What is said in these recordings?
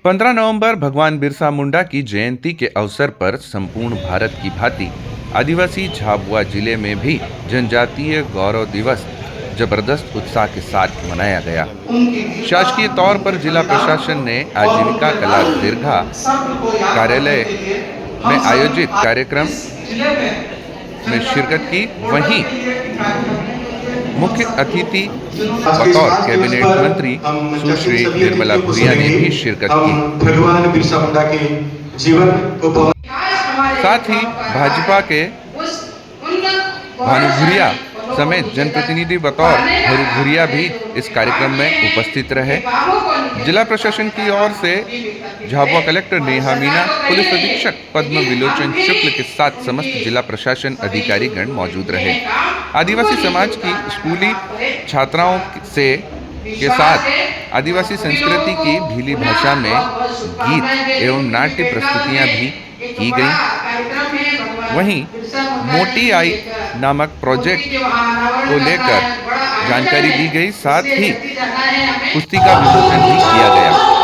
15 नवंबर भगवान बिरसा मुंडा की जयंती के अवसर पर संपूर्ण भारत की भांति आदिवासी झाबुआ जिले में भी जनजातीय गौरव दिवस जबरदस्त उत्साह के साथ मनाया गया। शासकीय तौर पर जिला प्रशासन ने आजीविका कला दीर्घा कार्यालय में आयोजित कार्यक्रम में शिरकत की। वहीं मुख्य अतिथि बतौर कैबिनेट मंत्री सुश्री निर्मला भूरिया ने भी शिरकत की। भगवान बिरसा मुंडा के जीवन को साथ ही भाजपा के भानु भूरिया समेत जनप्रतिनिधि बतौर हरु भूरिया भी इस कार्यक्रम में उपस्थित रहे। जिला प्रशासन की ओर से झाबुआ कलेक्टर नेहा मीना, पुलिस अधीक्षक पद्म विलोचन शुक्ल के साथ समस्त जिला प्रशासन अधिकारी गण मौजूद रहे। आदिवासी समाज की स्कूली छात्राओं से के साथ आदिवासी संस्कृति की भीली भाषा में गीत एवं नाट्य प्रस्तुतियां भी की गई। वहीं मोटी आई नामक प्रोजेक्ट को लेकर जानकारी दी गई, साथ ही पुस्तिका विमोचन भी किया गया।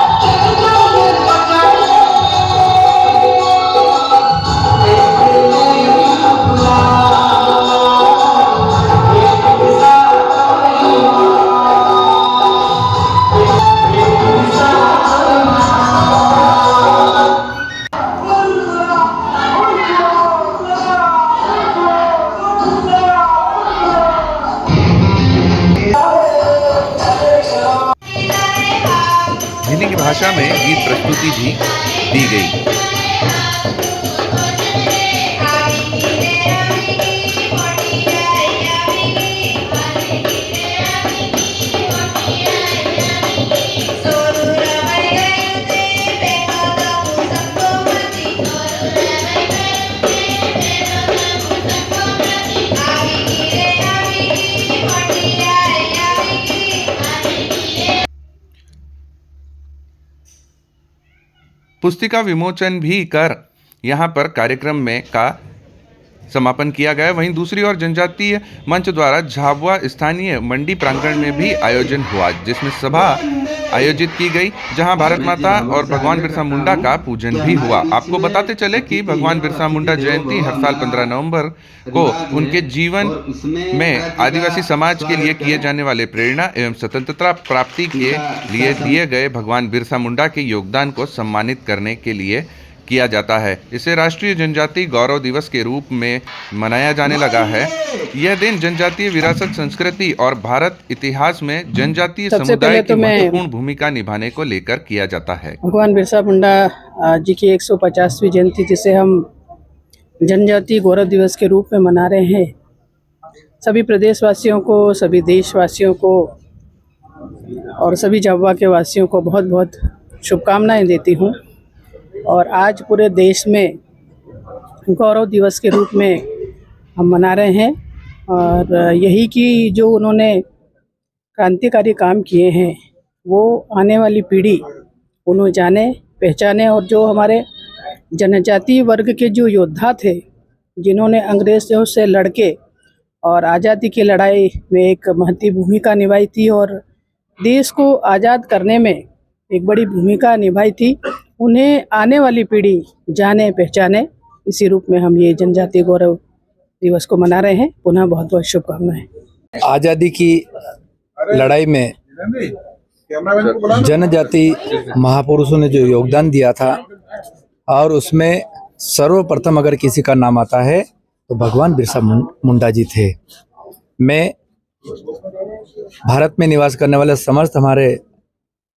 हिंदी की भाषा में गीत प्रस्तुति भी दी गई। पुस्तिका विमोचन भी कर यहाँ पर कार्यक्रम में का समापन किया गया। वहीं दूसरी ओर जनजातीय मंच द्वारा झाबुआ स्थानीय मंडी प्रांगण में भी आयोजन हुआ, जिसमें सभा आयोजित की गई, जहां भारत माता और भगवान बिरसा मुंडा का पूजन भी हुआ। आपको बताते चले कि भगवान बिरसा मुंडा जयंती हर साल 15 नवंबर को उनके जीवन में आदिवासी समाज के लिए किए जाने वाले प्रेरणा एवं स्वतंत्रता प्राप्ति के लिए दिए गए भगवान बिरसा मुंडा के योगदान को सम्मानित करने के लिए किया जाता है। इसे राष्ट्रीय जनजातीय गौरव दिवस के रूप में मनाया जाने लगा है। यह दिन जनजातीय विरासत, संस्कृति और भारत इतिहास में जनजातीय समुदाय की महत्वपूर्ण भूमिका निभाने को लेकर किया जाता है। भगवान बिरसा मुंडा जी की 150वीं जयंती, जिसे हम जनजातीय गौरव दिवस के रूप में मना रहे हैं, सभी प्रदेशवासियों को, सभी देशवासियों को और सभी झाबुआ के वासियों को बहुत बहुत शुभकामनाएं देती हूँ। और आज पूरे देश में गौरव दिवस के रूप में हम मना रहे हैं, और यही कि जो उन्होंने क्रांतिकारी काम किए हैं वो आने वाली पीढ़ी उन्हें जाने, पहचाने, और जो हमारे जनजातीय वर्ग के जो योद्धा थे, जिन्होंने अंग्रेज़ों से लड़के और आज़ादी की लड़ाई में एक महती भूमिका निभाई थी और देश को आज़ाद करने में एक बड़ी भूमिका निभाई थी, उन्हें आने वाली पीढ़ी जाने, पहचाने। इसी रूप में हम ये जनजातीय गौरव दिवस को मना रहे हैं। पुनः बहुत बहुत शुभकामनाएं। आज़ादी की लड़ाई में जनजाति महापुरुषों ने जो योगदान दिया था, और उसमें सर्वप्रथम अगर किसी का नाम आता है तो भगवान बिरसा मुंडा जी थे। मैं भारत में निवास करने वाले समस्त हमारे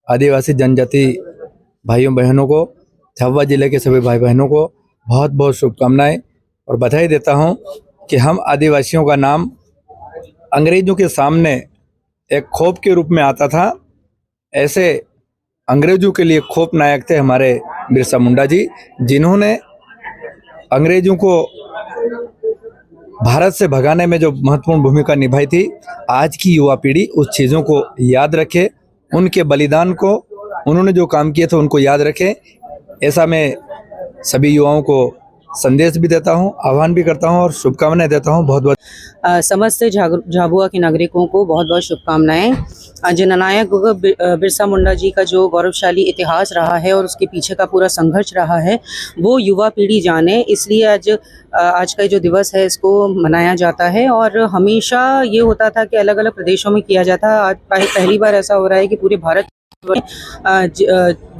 आदिवासी जनजाति भाइयों बहनों को, झाबुआ जिले के सभी भाई बहनों को बहुत बहुत शुभकामनाएं और बधाई देता हूं कि हम आदिवासियों का नाम अंग्रेजों के सामने एक खौफ के रूप में आता था, ऐसे अंग्रेजों के लिए खौफ नायक थे हमारे बिरसा मुंडा जी, जिन्होंने अंग्रेजों को भारत से भगाने में जो महत्वपूर्ण भूमिका निभाई थी। आज की युवा पीढ़ी उस चीज़ों को याद रखे, उनके बलिदान को, उन्होंने जो काम किए थे उनको याद रखें, ऐसा मैं सभी युवाओं को संदेश भी देता हूँ, आह्वान भी करता हूँ और शुभकामनाएं देता हूँ। बहुत बहुत समस्त झाबुआ के नागरिकों को बहुत बहुत शुभकामनाएं। जननायक बिरसा मुंडा जी का जो गौरवशाली इतिहास रहा है और उसके पीछे का पूरा संघर्ष रहा है वो युवा पीढ़ी जाने, इसलिए आज का जो दिवस है इसको मनाया जाता है। और हमेशा ये होता था कि अलग अलग प्रदेशों में किया जाता, आज पहली बार ऐसा हो रहा है कि पूरे भारत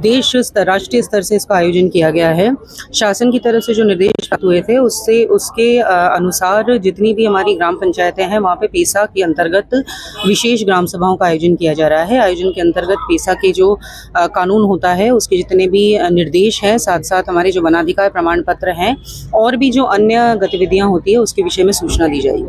देश स्तर, राष्ट्रीय स्तर से इसका आयोजन किया गया है। शासन की तरफ से जो निर्देश प्राप्त हुए थे उसके अनुसार जितनी भी हमारी ग्राम पंचायतें हैं वहाँ पे पेसा के अंतर्गत विशेष ग्राम सभाओं का आयोजन किया जा रहा है। आयोजन के अंतर्गत पेसा के जो कानून होता है उसके जितने भी निर्देश हैं, साथ साथ हमारे जो वनाधिकार प्रमाण पत्र हैं और भी जो अन्य गतिविधियाँ होती है उसके विषय में सूचना दी जाएगी।